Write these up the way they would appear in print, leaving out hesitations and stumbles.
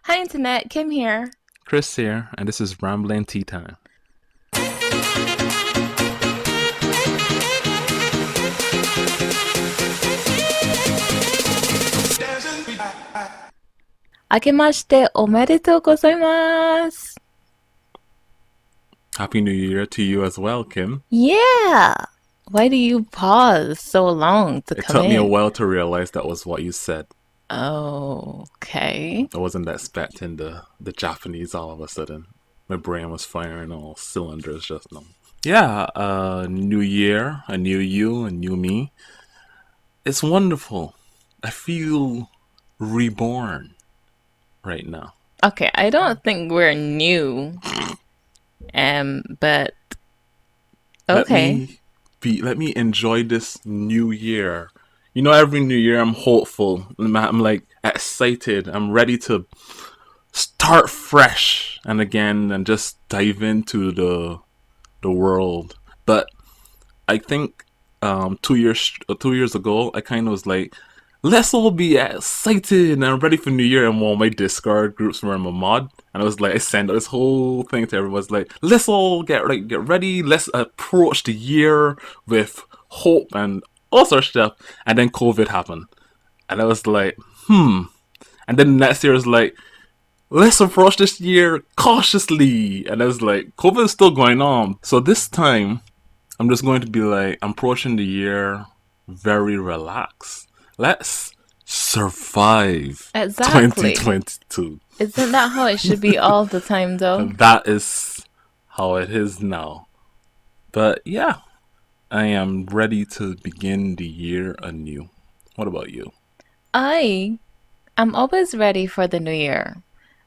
Hi, Internet. Kim here. Chris here, and this is Rambling Tea Time. Akemashite omedetou gozaimasu. Happy New Year to you as well, Kim. Yeah. Why do you pause so long to It come took me a in? while to realize that was what you said. Oh, okay. I wasn't expecting the Japanese all of a sudden. My brain was firing all cylinders just now. Yeah, new year, a new you, a new me. It's wonderful. I feel reborn right now. Okay, I don't think we're new. But Let okay. let me enjoy this new year. You know, every new year I'm hopeful. I'm like excited. I'm ready to start fresh and again and just dive into the world. But I think 2 years ago I kind of was like, let's all be excited and ready for New Year. And one of my Discord groups where I'm a mod, and I was like, I sent this whole thing to everyone. I was like, let's all get ready. Let's approach the year with hope and all sorts of stuff. And then COVID happened, and I was like, And then next year was like, let's approach this year cautiously. And I was like, COVID is still going on. So this time, I'm just going to be like, I'm approaching the year very relaxed. Let's survive Exactly. 2022. Isn't that how it should be all the time, though? And that is how it is now. But yeah, I am ready to begin the year anew. What about you? I am always ready for the new year.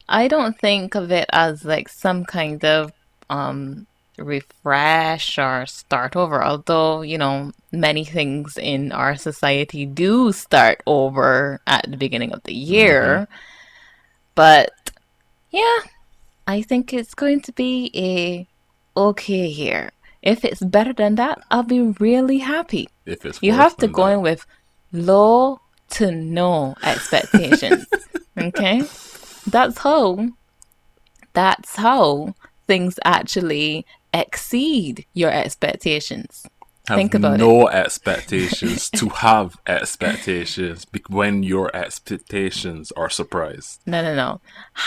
I don't think of it as like some kind of refresh or start over, although, many things in our society do start over at the beginning of the Hmm. year. But yeah, I think it's going to be a okay year. If it's better than that, I'll be really happy. If it's You worse have to than go that. in with low to no expectations. Okay? That's how that's how things actually exceed your expectations. Have Think about it. no expectations to have expectations when your expectations are surprised. No, no, no.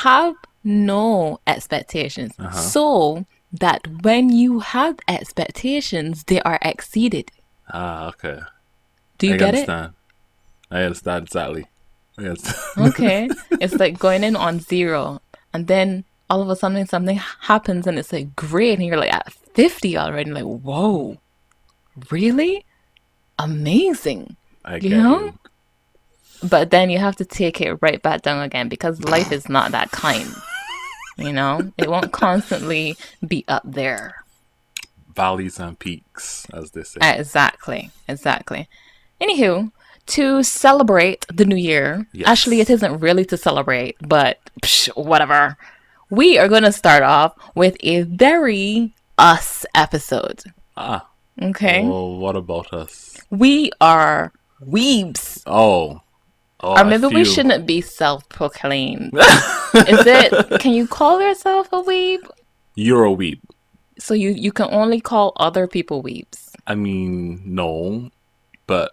Have no expectations Uh huh. so that when you have expectations, they are exceeded. Ah, okay. Do you I get it? understand. I understand exactly. I understand. Okay. It's like going in on zero and then all of a sudden something happens and it's like great and you're like at 50 already. Like, whoa, really? Amazing. I You get know? you. But then you have to take it right back down again because life is not that kind. It won't constantly be up there. Valleys and peaks, as they say. Exactly, exactly. Anywho, to celebrate the new year, actually, it Yes. isn't really to celebrate, but whatever. We are going to start off with a very us episode. Ah. Okay? Oh, what about us? We are weebs. Oh. Oh, Or I maybe we feel. shouldn't be self proclaimed. Can you call yourself a weeb? You're a weeb. So you can only call other people weebs. I mean, no. But,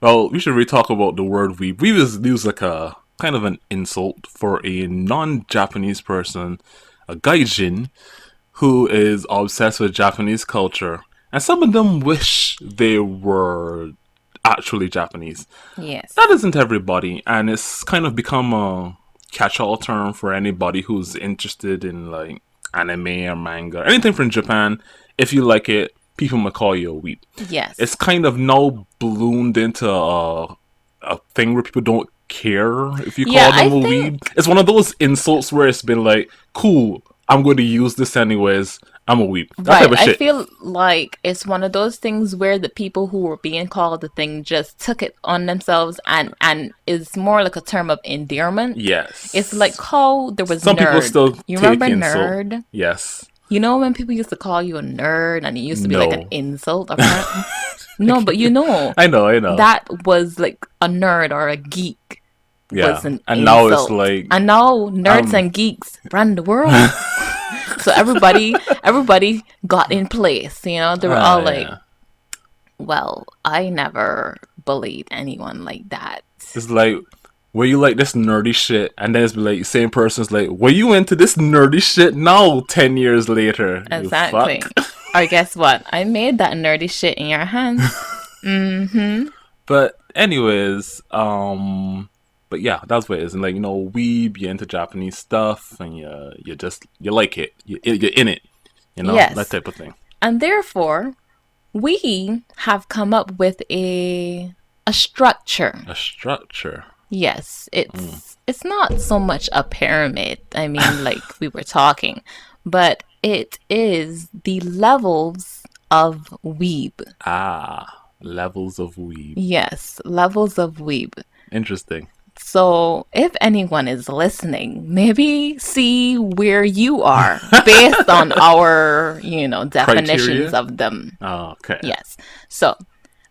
well, we should really talk about the word weeb. Weeb is used like a kind of an insult for a non Japanese person, a gaijin, who is obsessed with Japanese culture. And some of them wish they were actually Japanese. Yes. That isn't everybody, and it's kind of become a catch-all term for anybody who's interested in like anime or manga, anything from Japan. If you like it, people might call you a weeb. It's Yes. kind of now ballooned into a thing where people don't care if you Yeah, call them I a think weeb. It's one of those insults where it's been like, cool, I'm going to use this anyways. I'm a weeb. That type right. of I shit. feel like it's one of those things where the people who were being called the thing just took it on themselves and is more like a term of endearment. It's like Yes. how there was Some people nerd. still You remember take insult. nerd? Yes. You know when people used to call you a nerd and it used to be like an No. insult apparently? No, but I know, I know. that was like a nerd or a geek. was Yeah. an And now it's insult. like, And now nerds um, and geeks run the world. So everybody got in place, you know? They were all like, yeah. well, I never bullied anyone like that. It's like, were you like this nerdy shit? And then it's like, same person's like, were you into this nerdy shit now, 10 years later? You fuck. Exactly. Or guess what? I made that nerdy shit in your hands. Mm-hmm. But anyways, but yeah, that's what it is. And like, weeb, you're into Japanese stuff, and you like it. You're in it, that Yes. type of thing. And therefore, we have come up with a structure. A structure. Yes, it's not so much a pyramid. I mean, like we were talking, but it is the levels of weeb. Ah, levels of weeb. Yes, levels of weeb. Interesting. So, if anyone is listening, maybe see where you are based on our, definitions Criteria. of them. Oh, okay. Yes. So,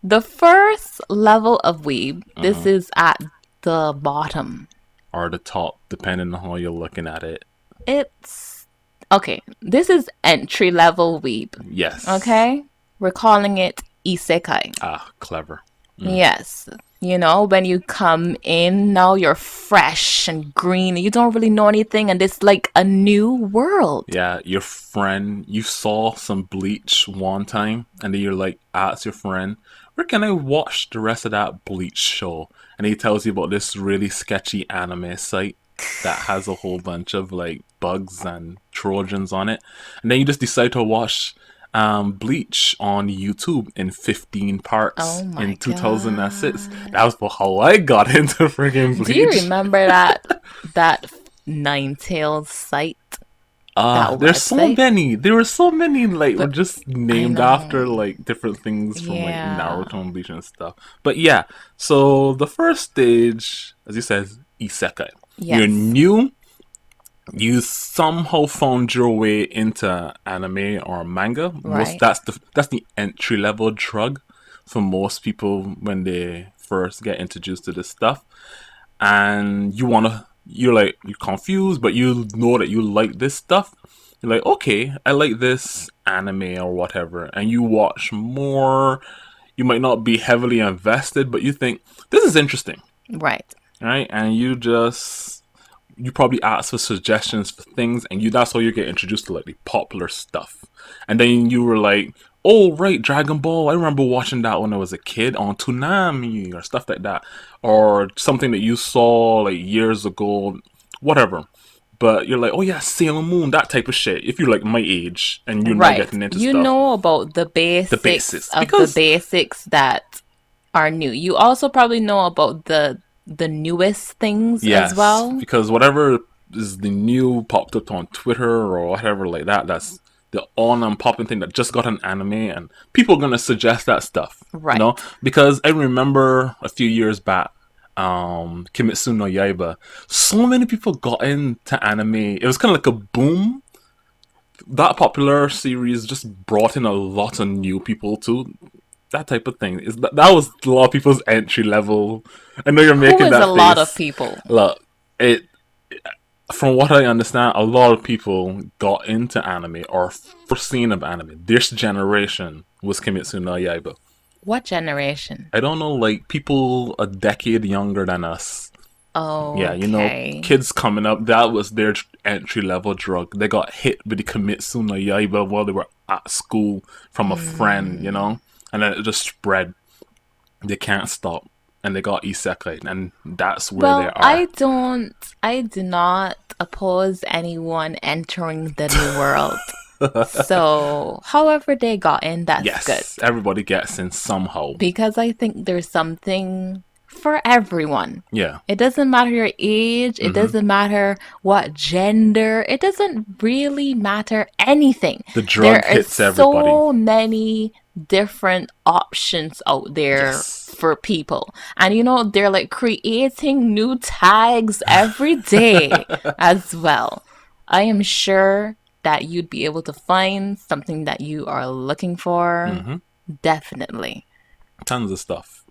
the first level of weeb, this Uh-huh. is at the bottom. Or the top, depending on how you're looking at it. It's okay. This is entry level weeb. Yes. Okay? We're calling it isekai. Ah, clever. Yes. When you come in, now you're fresh and green. You don't really know anything, and it's like a new world. Yeah, your friend, you saw some Bleach one time, and then you're like, ask your friend, where can I watch the rest of that Bleach show? And he tells you about this really sketchy anime site that has a whole bunch of like bugs and Trojans on it. And then you just decide to watch Bleach on YouTube in 15 parts Oh my in 2006. god. That was how I got into freaking Do you Bleach. remember that Nine Tails site? That There's so website? many. There were so many like were But just I named after know. like different things from like Yeah. Naruto and Bleach and stuff. But yeah, so the first stage, as you said, is isekai. You're Yes. new. You somehow found your way into anime or manga. Most Right. that's the entry level drug for most people when they first get introduced to this stuff. And you're confused, but you know that you like this stuff. You're like, okay, I like this anime or whatever, and you watch more. You might not be heavily invested, but you think this is interesting, Right. right? And you probably ask for suggestions for things, and that's how you get introduced to like the popular stuff. And then you were like, oh right, Dragon Ball, I remember watching that when I was a kid on Toonami or stuff like that, or something that you saw like years ago, whatever. But you're like, oh yeah, Sailor Moon, that type of shit, if you're like my age and you're not Right. getting into You stuff. know about the The basics basis, of the because basics that are new. You also probably know about the newest things as yes, well. because whatever is the new popped up on Twitter or whatever like that, that's the on and popping thing that just got an anime, and people are gonna suggest that stuff, Right. because I remember a few years back, Kimetsu no Yaiba, so many people got into anime. It was kind of like a boom. That popular series just brought in a lot of new people too. That type of thing is that was a lot of people's entry level. I know you're Who making is a that lot of face. people? Look, it from what I understand, a lot of people got into anime or first seen of anime. This generation was Kimetsu no Yaiba. What generation? I don't know, like people a decade younger than us. Yeah, Okay. kids coming up, that was their entry level drug. They got hit with the Kimetsu no Yaiba while they were at school from a friend, Mm. and then it just spread. They can't stop, and they got isekai, and that's where they Well, are. I do not oppose anyone entering the new world. So, however they got in, that's good. Yes, everybody gets in somehow. Because I think there's something for everyone. Yeah. It doesn't matter your age, it Hmm. doesn't matter what gender, it doesn't really matter anything. The There drug are hits everybody. so many different options out there Yes. for people. And they're like creating new tags every day as well. I am sure that you'd be able to find something that you are looking for. Hmm. Definitely. Tons of stuff.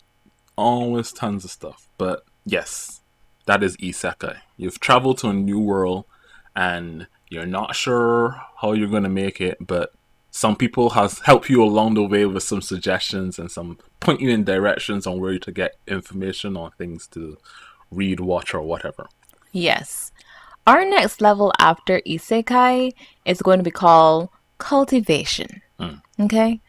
Always tons of stuff. But yes. That is isekai. You've traveled to a new world and you're not sure how you're going to make it, but some people has helped you along the way with some suggestions and some point you in directions on where to get information on things to read, watch, or whatever. Yes. Our next level after isekai is going to be called cultivation. Mm. Okay?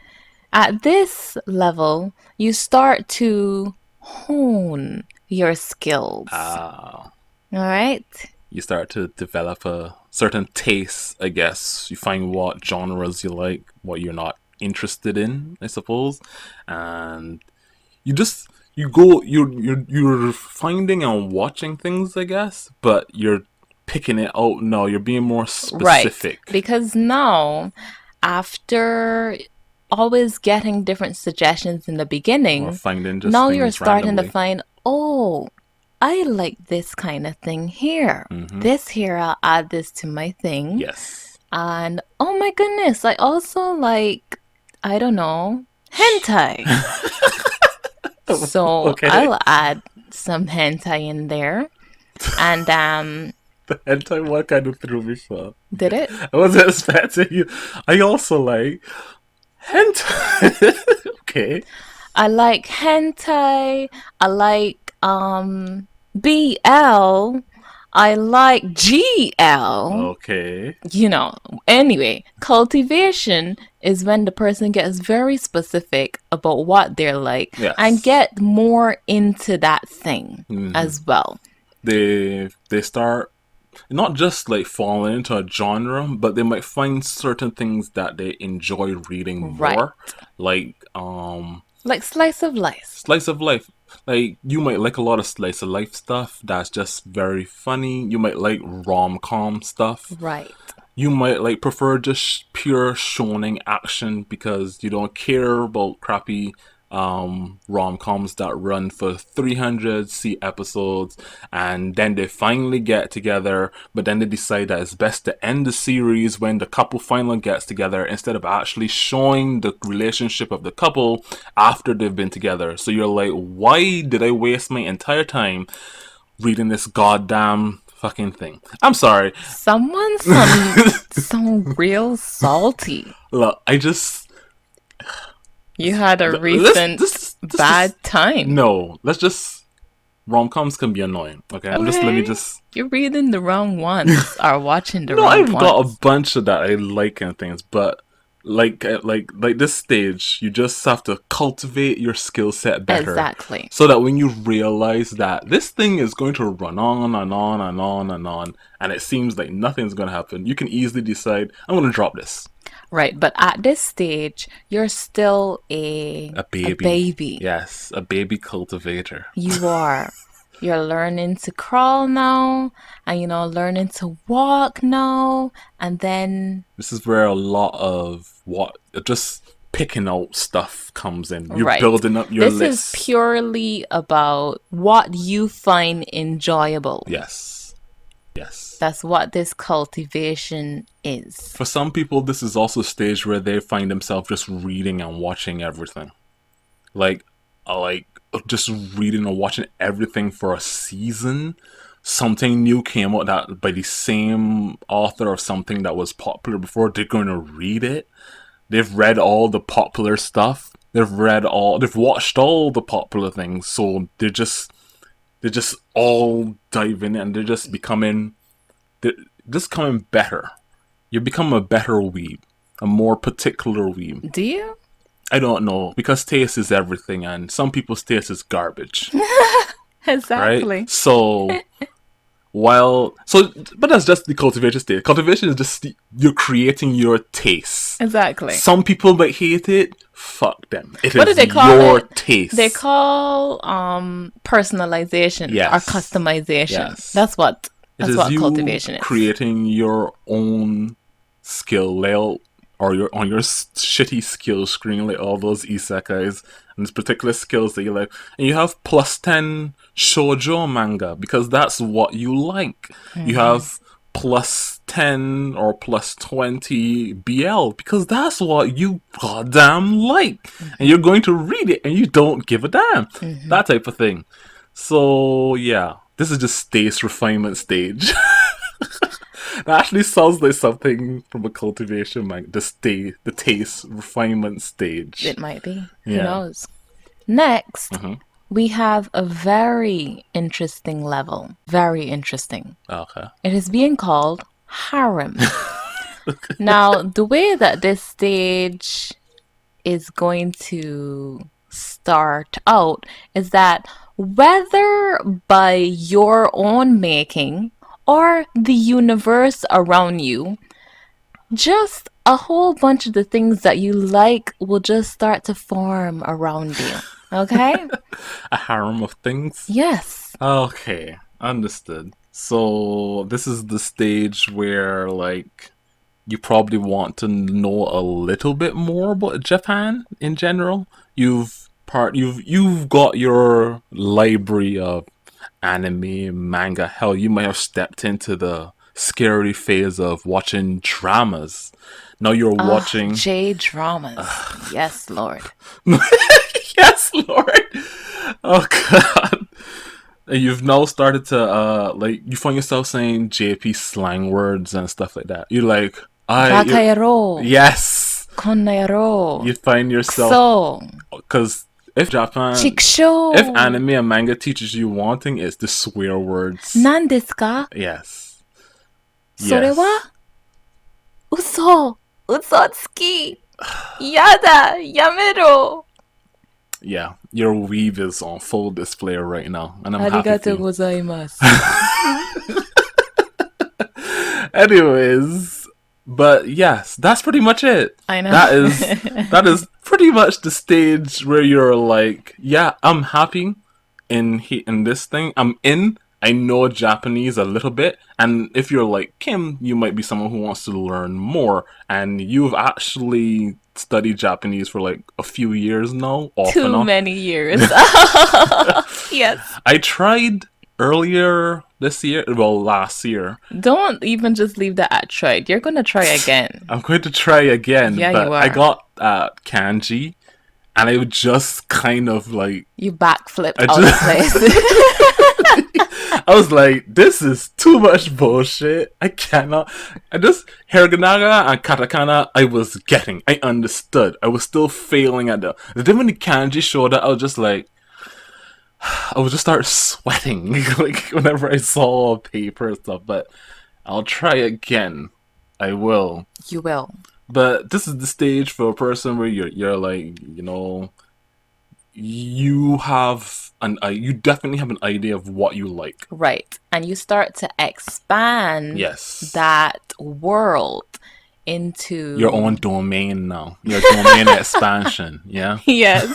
At this level, you start to hone your skills. Ah. All right? You start to develop a certain taste, I guess. You find what genres you like, what you're not interested in, I suppose. And you just you're finding and watching things, I guess, but you're picking it out. No, you're being more Right. specific. Because now, after always getting different suggestions in the Or beginning, finding just now you're things starting to randomly. find, oh, I like this kind of thing here. Mm-hmm. This here, I'll add this to my thing. Yes. And oh my goodness, I also like, I don't know, hentai. So Okay. I'll add some hentai in there. And The hentai one kind of threw me for. did it? I wasn't expecting you. I also like hentai. Okay. I like hentai. I like BL. I like GL. Okay. You know, anyway, cultivation is when the person gets very specific about what they're like Yes. and get more into that thing Mhm. as well. They start not just like falling into a genre, but they might find certain things that they enjoy reading more. Right. Like Like slice of life. slice of life. Like you might like a lot of slice of life stuff that's just very funny. You might like rom-com stuff. Right. You might like prefer just pure shonen action because you don't care about crappy rom-coms that run for 300 episodes and then they finally get together, but then they decide that it's best to end the series when the couple finally gets together instead of actually showing the relationship of the couple after they've been together. So you're like, why did I waste my entire time reading this goddamn fucking thing? I'm sorry. Someone some real salty. Look, I just You had a Let's- recent this- bad time. no. Let's just rom-coms can be annoying. Okay, let me Okay. just. You're reading the wrong ones or watching the No, wrong I've ones. got a bunch of that I like and things, but like this stage, you just have to cultivate your skill set better. Exactly. So that when you realize that this thing is going to run on and on and on and on, and it seems like nothing's going to happen, you can easily decide, I'm going to drop this. Right, but at this stage, you're still a baby. Yes, a baby cultivator. You are. You're learning to crawl now, and learning to walk now, and then This is where a lot of what just picking out stuff comes in. You're right. building up your This list. is purely about what you find enjoyable. Yes. Yes. That's what this cultivation is. For some people, this is also a stage where they find themselves just reading and watching everything. Like just reading or watching everything for a season. Something new came out that by the same author of something that was popular before. They're going to read it. They've read all the popular stuff. They've watched all the popular things. So they're just all diving in and they're just becoming better. You become a better weeb, a more particular weeb. Do you? I don't know, because taste is everything, and some people's taste is garbage. Exactly. Right? But that's just the cultivation stage. Cultivation is just you're creating your taste. Exactly. Some people might hate it. Fuck them. What do they call your it? taste. They call personalization Yes. or customization. Yes. That's what It is you cultivation is. creating your own skill layout or on your shitty skill screen, like all those isekais and these particular skills that you like, and you have +10 shoujo manga because that's what you like. You have +10 or +20 BL because that's what you goddamn like, and you're going to read it and you don't give a damn. That type of thing. So yeah, This is just taste refinement stage. That actually sounds like something from a cultivation like the taste refinement stage. It might be. Who Yeah. knows? Next, Mm-hmm. we have a very interesting level. Very interesting. Okay. It is being called harem. Now, the way that this stage is going to start out is that whether by your own making or the universe around you, just a whole bunch of the things that you like will just start to form around you. Okay? A harem of things. Yes. Okay, understood. So this is the stage where like you probably want to know a little bit more about Japan in general. You've got your library of anime, manga. Hell, you might have stepped into the scary phase of watching dramas. Now you're Ah, watching. J dramas. Yes, Lord. Yes, Lord. Oh God. And you've now started to like you find yourself saying JP slang words and stuff like that. You're like, Bakaero. yes. Konnayaro. You find yourself Kso. because if Chiksho. anime and manga teaches you one thing, it's the swear words. 何ですか Yes. それは Yes. 嘘嘘つきやだやめろ Yeah, your weave is on full display right now, and I'm あり happy が for とう you. ございます Anyways, but yes, that's pretty much it. I know. That is pretty much the stage where you're like, yeah, I'm happy in this thing. I'm in. I know Japanese a little bit, and if you're like Kim, you might be someone who wants to learn more, and you've actually studied Japanese for like a few years now, off and Too on. many years. Yes. I tried earlier this year, well, last year. Don't even just leave that at tried. You're gonna try again. I'm going to try again, Yeah, but you I are. got kanji, and I would just kind of like You backflipped I out just- of place. I was like, this is too much bullshit. I cannot. I just hiragana and katakana. I understood. I was still failing at then when the kanji showed up, I was just like, I would just start sweating like whenever I saw paper and stuff. But I'll try again. I will. You will. But this is the stage for a person where you're like, you have you definitely have an idea of what you like. Right. And you start to expand Yes. that world into Your own domain now. Your domain expansion. Yeah. Yes.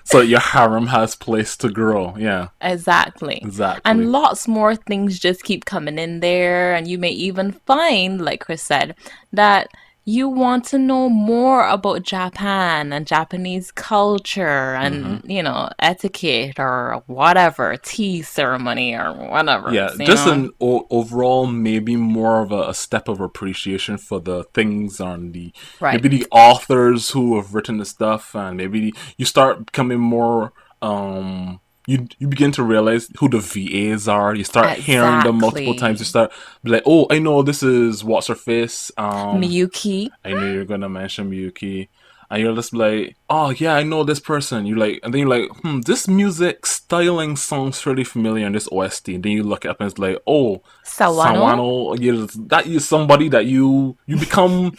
So your harem has place to grow. Yeah. Exactly. Exactly. And lots more things just keep coming in there. And you may even find, like Chris said, that you want to know more about Japan and Japanese culture and, etiquette or whatever, tea ceremony or whatever. Yeah, you just know? an overall maybe more of a step of appreciation for the things on the Right. maybe the authors who have written the stuff, and maybe you start becoming more you begin to realize who the VAs are. You start hearing them multiple Exactly. times. You start be like, oh, I know this is what's her face. Miyuki. I knew you were gonna mention Miyuki. And you're just like, oh yeah, I know this person. You like, and then you're like, this music styling sounds really familiar in this OST. And then you look it up and it's like, oh, Sawano. that is somebody that you become.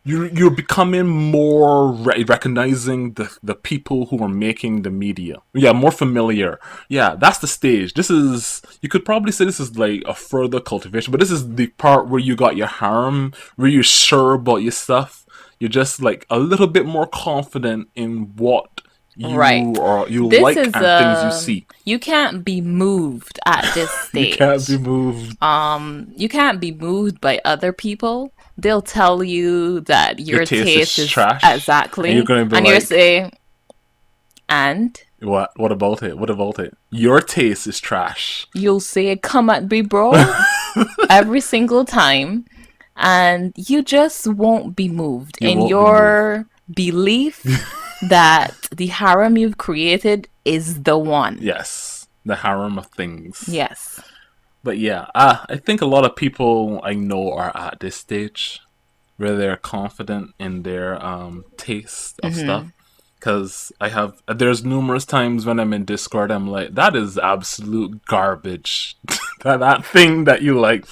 You're becoming more recognizing the people who are making the media. Yeah, more familiar. Yeah, that's the stage. This is, you could probably say this is like a further cultivation, but this is the part where you got your harem, where you're sure about your stuff. You're just like a little bit more confident in what you Right. or you This like is and things you see. You can't be moved at this stage. You can't be moved. You can't be moved by other people. They'll tell you that your taste is trash. exactly, And you're gonna be you're like, saying, and What about it? What about it? Your taste is trash. you'll say, "Come at me, bro," every single time, and you just won't be moved You in won't be your belief that the harem you've created is the one. Yes. the harem of things. Yes. But yeah, I think a lot of people I know are at this stage where they're confident in their taste of stuff. Mm-hmm. Because there's numerous times when I'm in Discord, I'm like, that is absolute garbage. that thing that you like.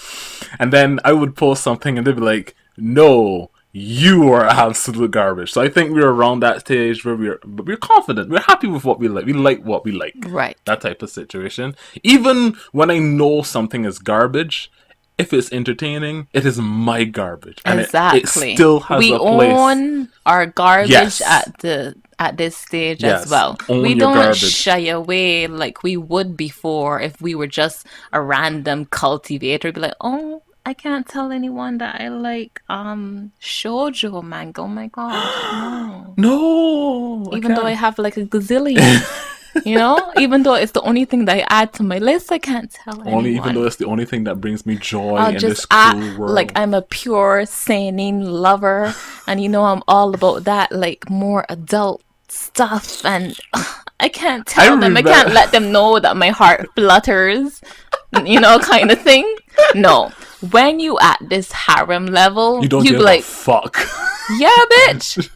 And then I would post something and they'd be like, no, you are absolute garbage. So I think we're around that stage where we're confident. We're happy with what we like. We like what we like. Right. That type of situation. Even when I know something is garbage, if it's entertaining, it is my garbage, and it Exactly. still has We a place. own our garbage Yes, at this stage as yes, well. We own your don't garbage. shy away like we would before if we were just a random cultivator. Be like, oh, I can't tell anyone that I like shoujo manga. Oh my god, no. No, I Even though I can't. have like a gazillion. You know, even though it's the only thing that I add to my list, I can't tell Only even though anyone. it's the only thing that brings me joy I'll in just this act cruel like world. I'm a pure seinen lover, and you know I'm all about that, like more adult stuff. And I can't I tell them, I remember. can't let them know that my heart flutters, you know, kind of thing. No, when you at this harem You level, don't you be give a like, fuck. yeah, bitch.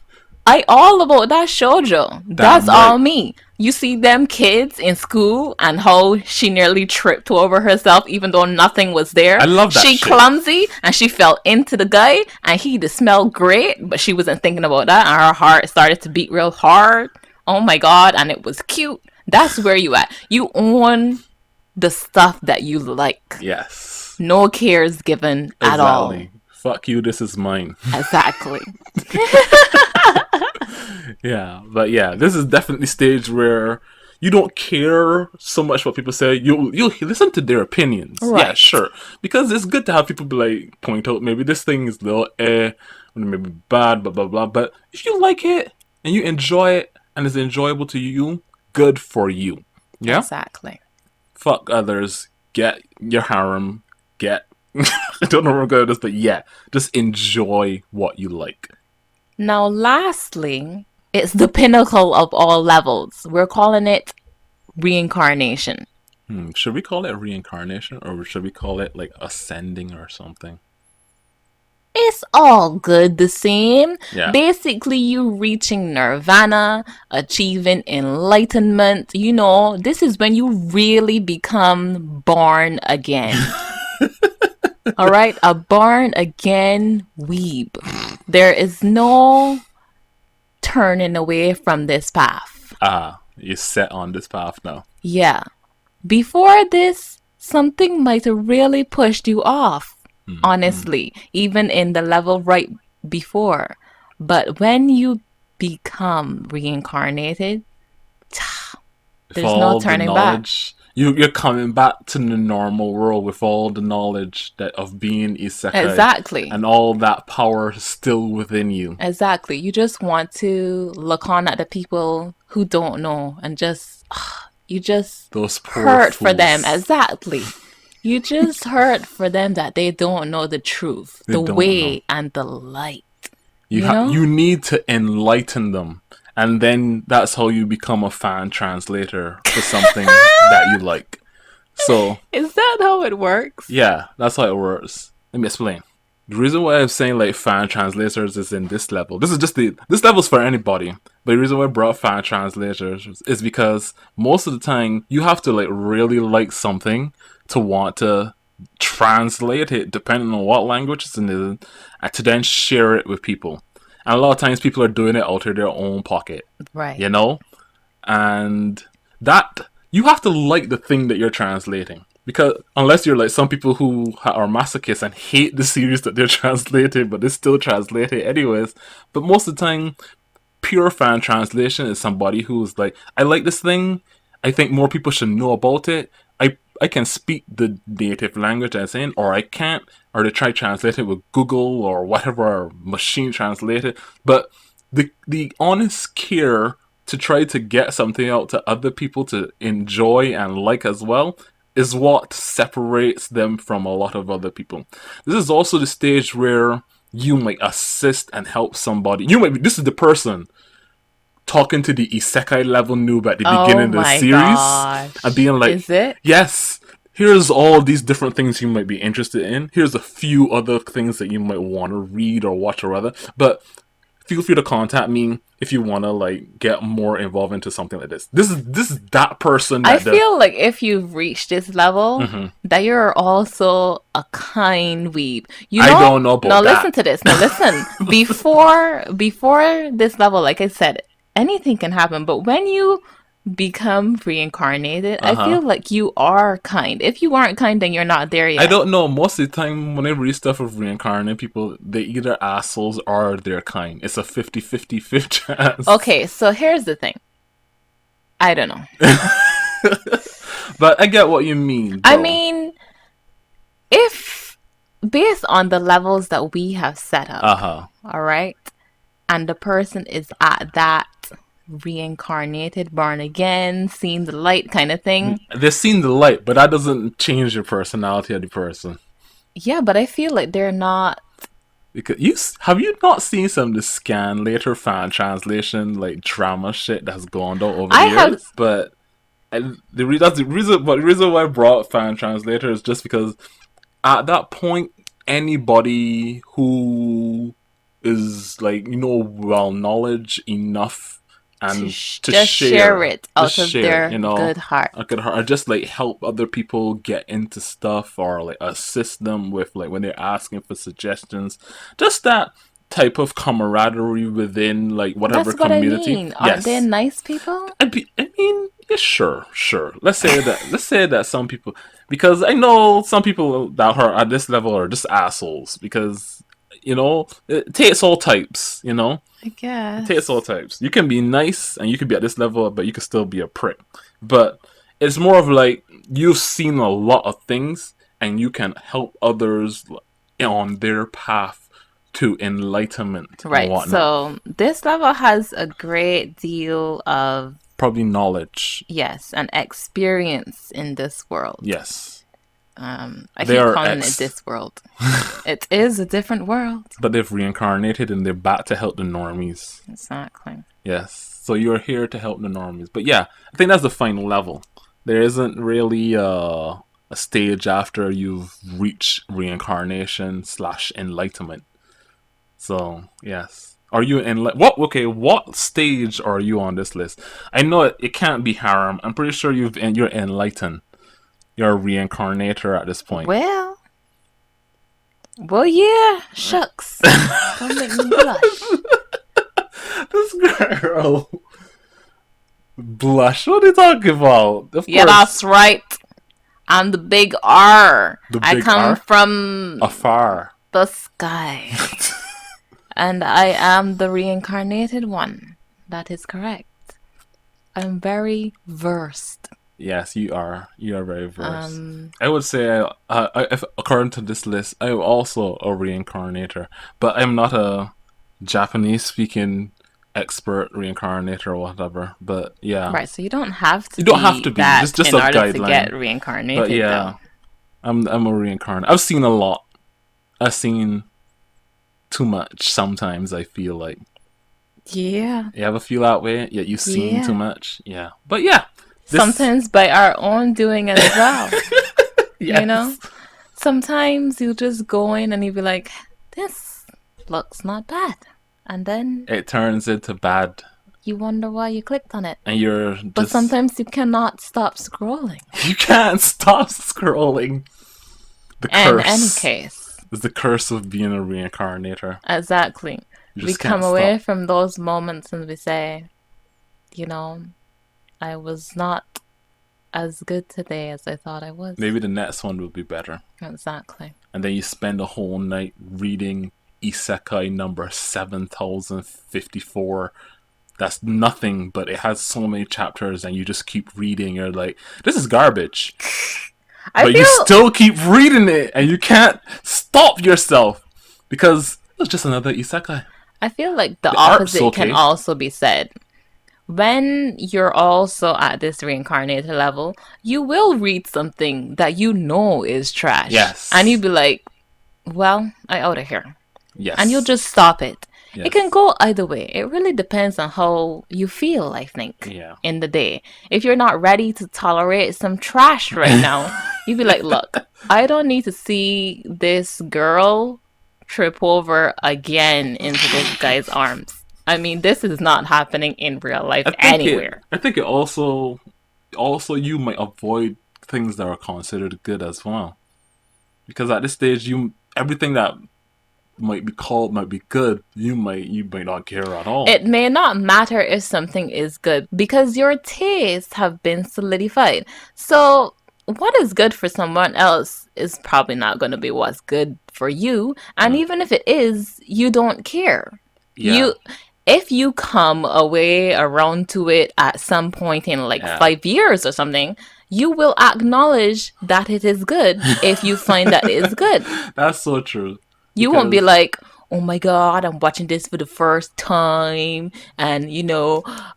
I all about that shoujo. That's Damn all right. me. You see them kids in school and how she nearly tripped over herself even though nothing was I there. love that She shit. clumsy and she fell into the guy and he just smelled great, but she wasn't thinking about that and her heart started to beat real hard. Oh my god, and it was cute. That's where you at. You own the stuff that you like. Yes, No cares given at all. exactly. Fuck you. This is mine. Exactly. Yeah, but yeah, this is definitely stage where you don't care so much what people say. You listen to their opinions. Yeah, Right. sure, because it's good to have people be like point out maybe this thing is a little or maybe bad, blah blah blah. But if you like it and you enjoy it and it's enjoyable to you, good for you. Yeah, Exactly. fuck others. Get your harem. Get. I don't know where I'm going with this, but yeah, just enjoy what you like. Now, lastly, it's the pinnacle of all levels. We're calling it reincarnation. Should we call it reincarnation or should we call it like ascending or something? It's all good the same. Yeah. Basically, you reaching nirvana, achieving enlightenment. You know, this is when you really become born again. All right? A born again weeb. There is no turning away from this path. You set on this path now. Yeah. Before this, something might have really pushed you off, honestly, even in the level right before. But when you become reincarnated, With there's no all the turning back. knowledge, you're coming back to the normal world with all the knowledge that of being isekai, Exactly. and all that power still within you. Exactly. You just want to look on at the people who don't know and just, you just Those poor hurt for them. fools. Exactly. You just hurt for them that they don't know the truth, They the don't know. way, and the light. You You know? you need to enlighten them, and then that's how you become a fan translator for something that you like. So Is that how it works? yeah, that's how it works. Let me explain. The reason why I'm saying like fan translators is in this level. This is just this level's for anybody. But the reason why I brought fan translators is because most of the time you have to like really like something to want to translate it, depending on what language it's in, and to then share it with people. And a lot of times people are doing it out of their own pocket, Right. you know? And that you have to like the thing that you're translating, because unless you're like some people who are masochists and hate the series that they're translating, but they still translate it anyways. But most of the time, pure fan translation is somebody who's like, I like this thing, I think more people should know about it. I can speak the native language as in, or I can't, or they try to translate it with Google or whatever, or machine translate it. But the honest care to try to get something out to other people to enjoy and like as well is what separates them from a lot of other people. This is also the stage where you might assist and help somebody. You might be, this is the person talking to the isekai level noob at the Oh beginning of the my series and gosh. being like, Is it? yes, here's all these different things you might be interested in. Here's a few other things that you might want to read or watch or whatever. But feel free to contact me if you want to like get more involved into something like this. This is that person I that the feel like if you've reached this level, Mhm. that you're also a kind weeb. You I know, don't know now about listen that. to this. Now listen. Before this level, like I said, anything can happen. But when you become reincarnated, Uh I huh. feel like you are kind. If you aren't kind, then you're not there I yet. don't know. Most of the time, when I read stuff of reincarnated people, they either assholes or they're kind. It's a 50-50 chance. Okay, so here's the thing. I don't know. But I get what you mean, I though. mean, if based on the levels that we have set Uh up, huh. all right, and the person is at that reincarnated, born again, seen the light kind of thing. They've seen the light, but that doesn't change your personality of the person. Yeah, but I feel like they're not. Because have you not seen some of the scan later fan translation like drama shit that's gone on over the I have. years? But that's the reason. But the reason why I brought fan translator is just because at that point, anybody who is like well knowledge enough and to Just share share, it just out of share, their good heart. I could or just like help other people get into stuff or like assist them with like when they're asking for suggestions, just that type of camaraderie within like whatever That's what I community. mean. Aren't they Yes, nice people? I mean, yeah, sure, sure. Let's say that. Let's say that some people, because I know some people that are at this level are just assholes. Because it takes all types. I It takes all guess. types. You can be nice and you can be at this level, but you can still be a prick. But it's more of like you've seen a lot of things and you can help others on their path to enlightenment and Right. whatnot. So this level has a great deal of, Probably knowledge. yes, an experience in this world. Yes. I They keep are calling it ex this world. It is a different world. but they've reincarnated and they're back to help the normies. Exactly. Yes. So you're here to help the normies. But yeah, I think that's the final level. There isn't really a stage after you've reached reincarnation/enlightenment. So yes. Are you in what? Okay, what stage are you on this list? I know it can't be harem. I'm pretty sure you're enlightened. You're a reincarnator at this point. Well, yeah. Shucks. Don't make me blush. This girl. Blush? What are you talking about? Of Yeah, course. that's right. I'm the big R. The I big come R? from Afar. the sky. And I am the reincarnated one. That is correct. I'm very versed. Yes, you are. You are very versed. Um, I would say, if, according to this list, I'm also a reincarnator, but I'm not a Japanese-speaking expert reincarnator or whatever. But yeah, right, so you don't have to you don't have be to be. that Just in a order to get guideline. But reincarnated, yeah, though. I'm a reincarnator. I've seen a lot. I've seen too much. Sometimes I feel like Yeah, you ever feel that way. Yeah, you've seen too yeah. much. Yeah, but yeah, this Sometimes by our own doing as well. You know? yes. Sometimes you just go in and you be like, this looks not bad. And then It turns into bad, you wonder why you clicked on it. and you're But just sometimes you cannot stop scrolling. you can't stop scrolling. The In any curse case, is the curse of being a reincarnator. exactly. You We just come can't away stop. from those moments and we say, you know, I was not as good today as I thought I was. Maybe the next one will be better. Exactly. And then you spend a whole night reading Isekai number 7054. That's nothing, but it has so many chapters, and you just keep reading. You're like, this is garbage. I But you feel still keep reading it, and you can't stop yourself because it's just another isekai. I feel like the The art's opposite can okay. also be said. When you're also at this reincarnated level, you will read something that you know is trash. Yes. And you'll be like, well, I out of here. And you'll Yes. just stop it. It can Yes. go either way. It really depends on how you feel, I think, Yeah. in the day. If you're not ready to tolerate some trash right now, you'd be like, look, I don't need to see this girl trip over again into this guy's arms. I mean, this is not happening in real life anywhere. I think it also you might avoid things that are considered good as well. Because at this stage you everything that might be good, you might not care at all. It may not matter if something is good because your tastes have been solidified. So, what is good for someone else is probably not going to be what's good for you. And Mm. even if it is, you don't care. Yeah. You if you come away around to it at some point in like Yeah. 5 years or something, you will acknowledge that it is good if you find that it is good. That's so true. You won't be Because like, oh my God, I'm watching this for the first time. And,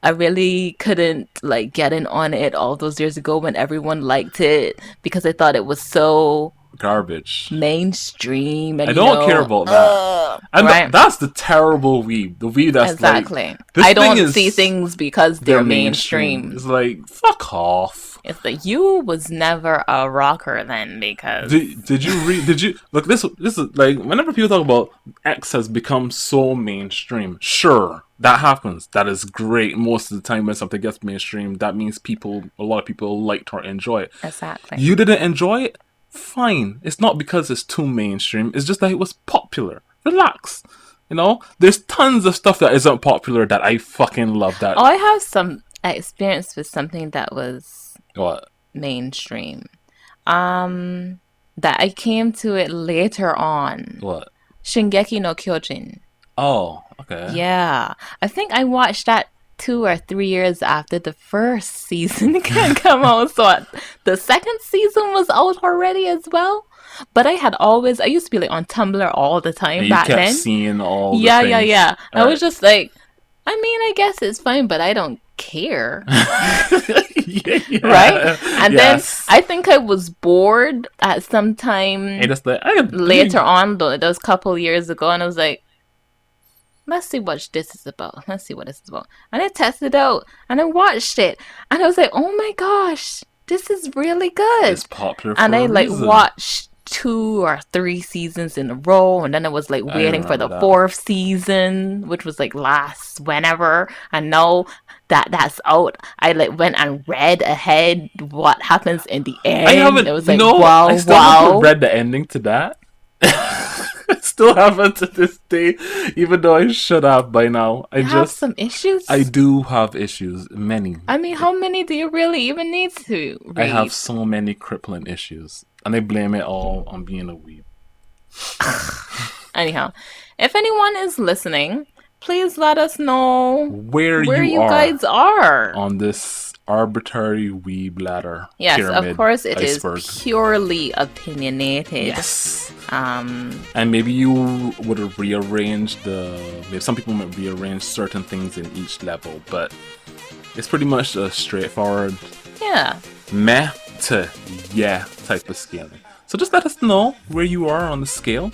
I really couldn't like get in on it all those years ago when everyone liked it because I thought it was so garbage. mainstream I and, don't care about that. And right? that's the terrible weeb. The weeb that's like Exactly. this I thing don't see is things because they're they're mainstream. mainstream. It's like fuck off. It's like you was never a rocker then because Did you read? Did you look? This is like whenever people talk about X has become so mainstream. Sure, that happens. That is great. Most of the time when something gets mainstream, that means a lot of people liked or enjoy it. exactly. You didn't enjoy it? Fine. It's not because it's too mainstream. It's just that it was popular. Relax. There's tons of stuff that isn't popular that I fucking love. That I have some experience with something that was what? mainstream. That I came to it later on. What? Shingeki no Kyojin. Oh, okay. Yeah. I think I watched that 2 or 3 years after the first season can come out. So the second season was out already as well. But I used to be like on Tumblr all the time And you back kept then. seeing all the Yeah, yeah, things. yeah. I All was just like, I mean, I guess it's fine, but I don't care. yeah. Right? And Yes. then I think I was bored at some time Hey, that's the I later on, though, those couple years ago, and I was like, let's see what this is about. Let's see what this is about. And I tested it out and I watched it. And I was like, oh my gosh, this is really good. It's popular for And I a like reason. watched 2 or 3 seasons in a row, and then I was like I waiting for remember the that. fourth season, which was like last whenever. And now that that's out, I like went and read ahead what happens in the end. I haven't. It was You like know, wow, I still wow. haven't read the ending to that. I still haven't to this day, even though I should have by now. You have some issues. I do have issues, many. I mean, how many do you really even need to read? I have so many crippling issues, and I blame it all on being a weeb. Anyhow, if anyone is listening, please let us know Where you are guys are. on this arbitrary weeb ladder. Yes, pyramid, of course it iceberg. is purely opinionated. Yes. And maybe you would have rearranged maybe some people might rearrange certain things in each level, but it's pretty much a straightforward Yeah. meh to yeah type of scaling. So just let us know where you are on the scale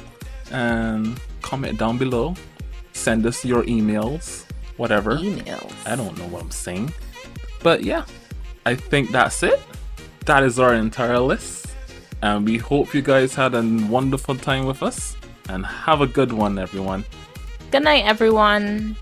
and comment down below. Send us your emails, whatever. Emails. I don't know what I'm saying. But yeah, I think that's it. That is our entire list. And we hope you guys had a wonderful time with us. And have a good one, everyone. Good night, everyone.